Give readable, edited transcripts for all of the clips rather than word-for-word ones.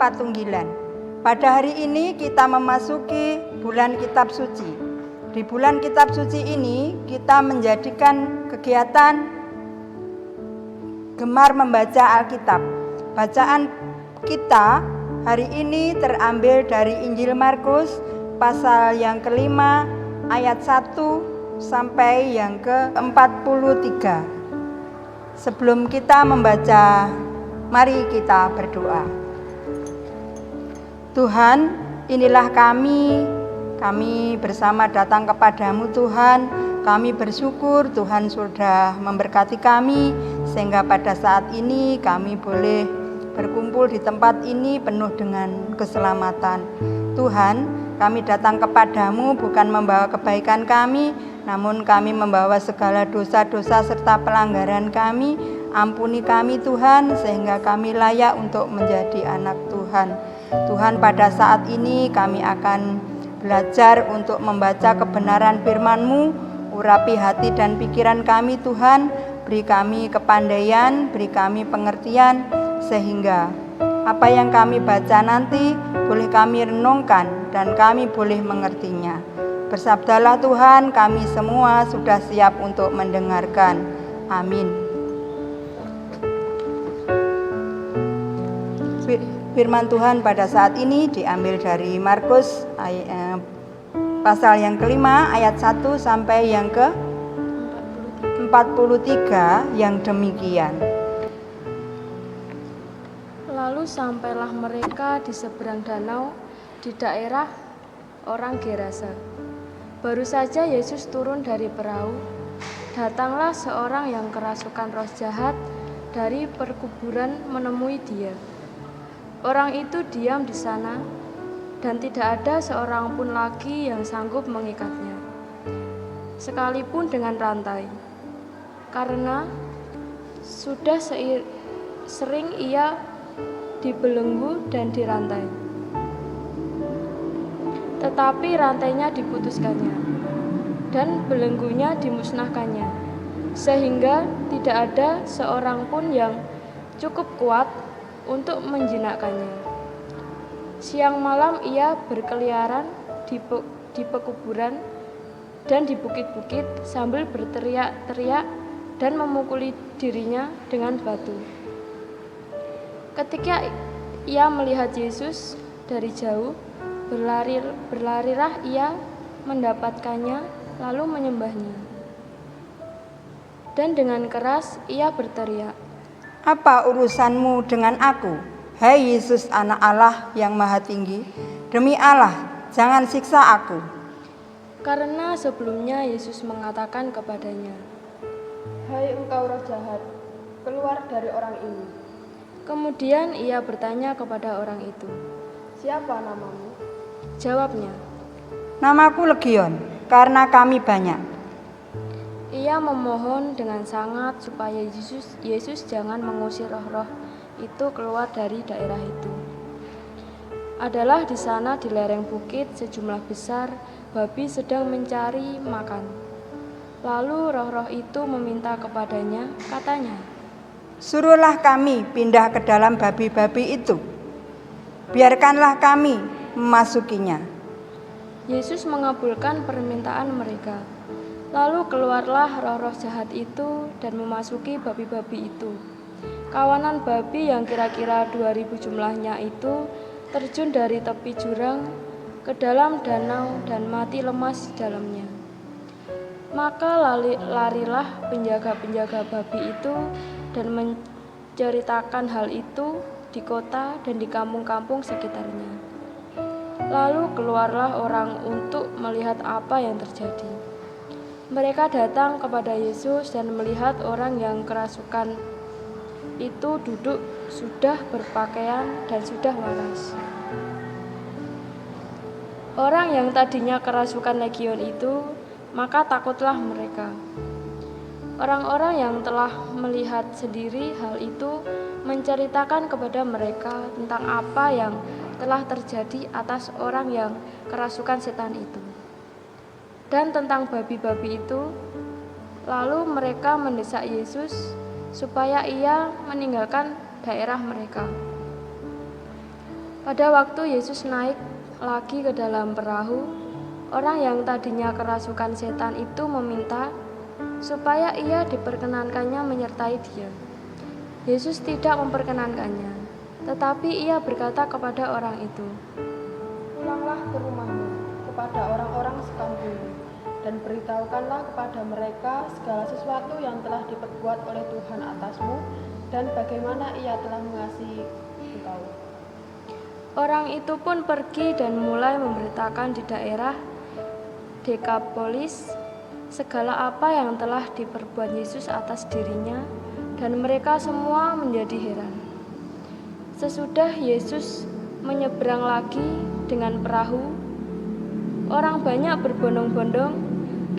Patunggilan. Pada hari ini kita memasuki bulan Kitab Suci. Di bulan Kitab Suci ini kita menjadikan kegiatan gemar membaca Alkitab. Bacaan kita hari ini terambil dari Injil Markus pasal yang kelima ayat 1 sampai yang ke-43. Sebelum kita membaca, mari kita berdoa. Tuhan, inilah kami bersama datang kepadamu Tuhan. Kami bersyukur Tuhan sudah memberkati kami sehingga pada saat ini kami boleh berkumpul di tempat ini penuh dengan keselamatan. Tuhan, kami datang kepadamu bukan membawa kebaikan kami, namun kami membawa segala dosa-dosa serta pelanggaran kami. Ampuni kami Tuhan, sehingga kami layak untuk menjadi anak Tuhan. Tuhan, pada saat ini kami akan belajar untuk membaca kebenaran firman-Mu. Urapi hati dan pikiran kami Tuhan, beri kami kepandaian, beri kami pengertian, sehingga apa yang kami baca nanti boleh kami renungkan dan kami boleh mengertinya. Bersabdalah Tuhan, kami semua sudah siap untuk mendengarkan. Amin. Firman Tuhan pada saat ini diambil dari Markus pasal yang kelima ayat 1 sampai yang ke-43 yang demikian. Lalu sampailah mereka di seberang danau di daerah orang Gerasa. Baru saja Yesus turun dari perahu, datanglah seorang yang kerasukan roh jahat dari perkuburan menemui dia. Orang itu diam di sana dan tidak ada seorang pun lagi yang sanggup mengikatnya, sekalipun dengan rantai, karena sudah sering ia dibelenggu dan dirantai. Tetapi rantainya diputuskannya dan belenggunya dimusnahkannya, sehingga tidak ada seorang pun yang cukup kuat untuk menjinakkannya. Siang malam ia berkeliaran di pekuburan dan di bukit-bukit sambil berteriak-teriak dan memukuli dirinya dengan batu. Ketika ia melihat Yesus dari jauh, berlarilah ia mendapatkannya lalu menyembahnya. Dan dengan keras ia berteriak, "Apa urusanmu dengan aku, hai Yesus anak Allah yang maha tinggi? Demi Allah, jangan siksa aku." Karena sebelumnya Yesus mengatakan kepadanya, "Hai engkau roh jahat, keluar dari orang ini." Kemudian ia bertanya kepada orang itu, "Siapa namamu?" Jawabnya, "Namaku Legion, karena kami banyak." Ia memohon dengan sangat supaya Yesus jangan mengusir roh-roh itu keluar dari daerah itu. Adalah di sana di lereng bukit sejumlah besar babi sedang mencari makan. Lalu roh-roh itu meminta kepadanya, katanya, "Suruhlah kami pindah ke dalam babi-babi itu. Biarkanlah kami memasukinya." Yesus mengabulkan permintaan mereka. Lalu keluarlah roh-roh jahat itu dan memasuki babi-babi itu. Kawanan babi yang kira-kira 2.000 jumlahnya itu terjun dari tepi jurang ke dalam danau dan mati lemas di dalamnya. Maka larilah penjaga-penjaga babi itu dan menceritakan hal itu di kota dan di kampung-kampung sekitarnya. Lalu keluarlah orang untuk melihat apa yang terjadi. Mereka datang kepada Yesus dan melihat orang yang kerasukan itu duduk sudah berpakaian dan sudah waras. Orang yang tadinya kerasukan legion itu, maka takutlah mereka. Orang-orang yang telah melihat sendiri hal itu menceritakan kepada mereka tentang apa yang telah terjadi atas orang yang kerasukan setan itu dan tentang babi-babi itu. Lalu mereka mendesak Yesus supaya ia meninggalkan daerah mereka. Pada waktu Yesus naik lagi ke dalam perahu, orang yang tadinya kerasukan setan itu meminta supaya ia diperkenankannya menyertai dia. Yesus tidak memperkenankannya, tetapi ia berkata kepada orang itu, "Pulanglah ke rumahmu kepada orang-orang sekampungmu, dan beritahukanlah kepada mereka segala sesuatu yang telah diperbuat oleh Tuhan atasmu, dan bagaimana ia telah mengasihi engkau." Orang itu pun pergi dan mulai memberitakan di daerah Dekapolis segala apa yang telah diperbuat Yesus atas dirinya, dan mereka semua menjadi heran. Sesudah Yesus menyeberang lagi dengan perahu, orang banyak berbondong-bondong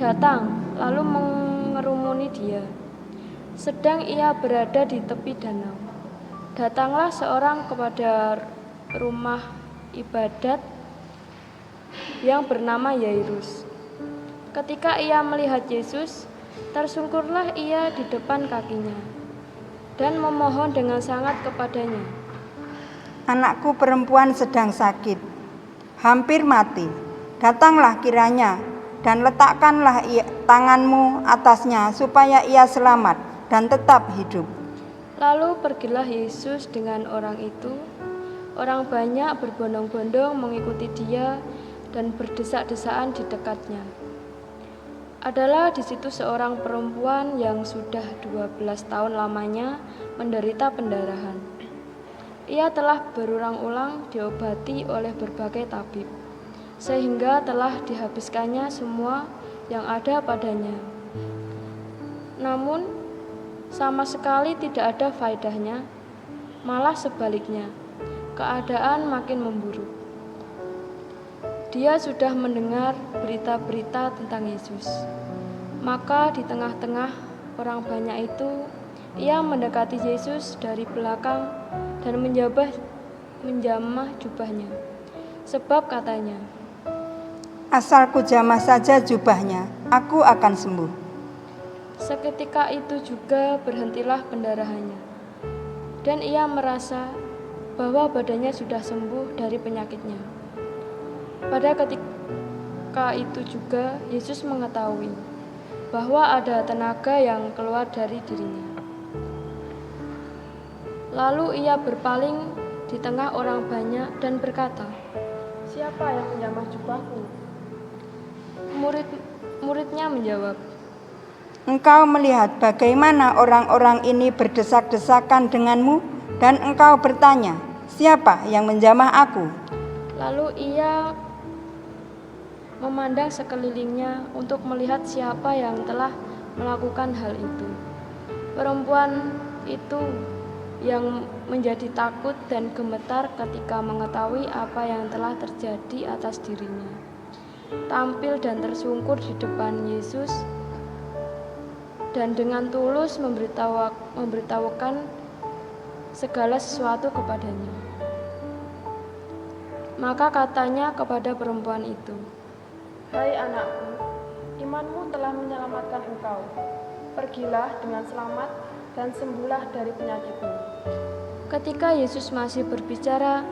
datang lalu mengerumuni dia. Sedang ia berada di tepi danau, datanglah seorang kepada rumah ibadat yang bernama Yairus. Ketika ia melihat Yesus, tersungkurlah ia di depan kakinya dan memohon dengan sangat kepadanya, "Anakku perempuan sedang sakit, hampir mati. Datanglah kiranya dan letakkanlah tanganmu atasnya supaya ia selamat dan tetap hidup." Lalu pergilah Yesus dengan orang itu. Orang banyak berbondong-bondong mengikuti dia dan berdesak-desakan di dekatnya. Adalah di situ seorang perempuan yang sudah 12 tahun lamanya menderita pendarahan. Ia telah berulang-ulang diobati oleh berbagai tabib, sehingga telah dihabiskannya semua yang ada padanya. Namun, sama sekali tidak ada faedahnya, malah sebaliknya, keadaan makin memburuk. Dia sudah mendengar berita-berita tentang Yesus. Maka di tengah-tengah orang banyak itu, ia mendekati Yesus dari belakang dan menjamah jubahnya. Sebab katanya, "Asal ku jamah saja jubahnya, aku akan sembuh." seketika itu juga berhentilah pendarahannya, dan ia merasa bahwa badannya sudah sembuh dari penyakitnya. Pada ketika itu juga Yesus mengetahui bahwa ada tenaga yang keluar dari dirinya. Lalu ia berpaling di tengah orang banyak dan berkata, "Siapa yang menjamah jubahku?" Murid-muridnya menjawab, "Engkau melihat bagaimana orang-orang ini berdesak-desakan denganmu, dan engkau bertanya, 'Siapa yang menjamah aku?'" Lalu ia memandang sekelilingnya untuk melihat siapa yang telah melakukan hal itu. Perempuan itu yang menjadi takut dan gemetar ketika mengetahui apa yang telah terjadi atas dirinya, tampil dan tersungkur di depan Yesus dan dengan tulus memberitahukan segala sesuatu kepadanya. Maka katanya kepada perempuan itu, "Hai anakku, imanmu telah menyelamatkan engkau. Pergilah dengan selamat dan sembuhlah dari penyakitmu." Ketika Yesus masih berbicara,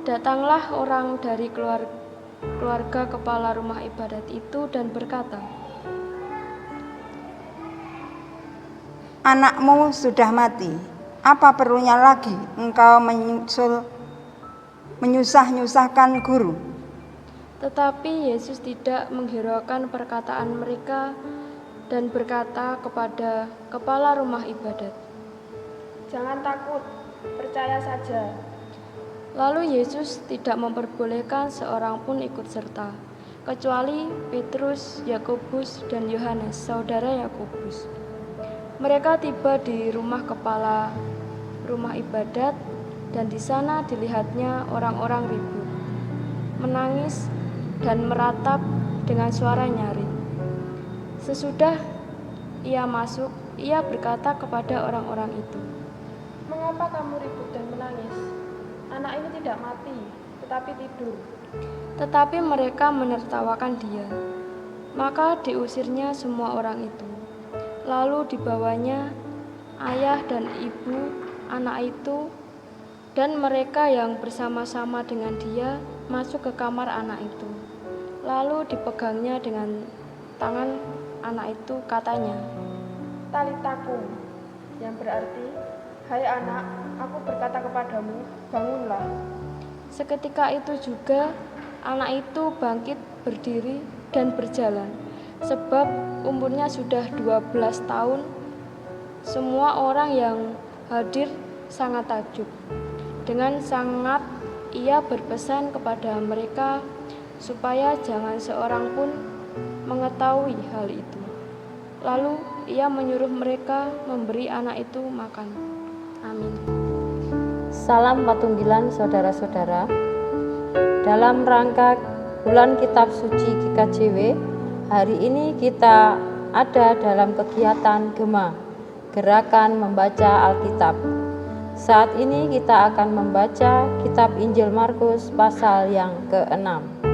datanglah orang dari keluarga kepala rumah ibadat itu dan berkata, "Anakmu sudah mati. Apa perlunya lagi engkau menyusah-nyusahkan guru?" Tetapi Yesus tidak menghiraukan perkataan mereka dan berkata kepada kepala rumah ibadat, "Jangan takut, percaya saja." Lalu Yesus tidak memperbolehkan seorang pun ikut serta, kecuali Petrus, Yakobus, dan Yohanes, saudara Yakobus. Mereka tiba di rumah kepala rumah ibadat, dan di sana dilihatnya orang-orang ribut, menangis, dan meratap dengan suara nyaring. Sesudah ia masuk, ia berkata kepada orang-orang itu, "Mengapa kamu ribut dan menangis? Anak ini tidak mati, tetapi tidur." Tetapi mereka menertawakan dia. Maka diusirnya semua orang itu. Lalu dibawanya ayah dan ibu anak itu Dan mereka yang bersama-sama dengan dia masuk ke kamar anak itu. Lalu dipegangnya dengan tangan anak itu, katanya, Talitakum, yang berarti, hai anak, aku berkata kepadamu, bangunlah. Seketika itu juga anak itu bangkit berdiri dan berjalan, sebab umurnya sudah 12 tahun. Semua orang yang hadir sangat takjub. Dengan sangat ia berpesan kepada mereka supaya jangan seorang pun mengetahui hal itu. Lalu ia menyuruh mereka memberi anak itu makan. Amin. Salam Patunggilan saudara-saudara. Dalam rangka bulan Kitab Suci GKJW, hari ini kita ada dalam kegiatan Gema, Gerakan Membaca Alkitab. Saat ini kita akan membaca kitab Injil Markus pasal yang ke-6.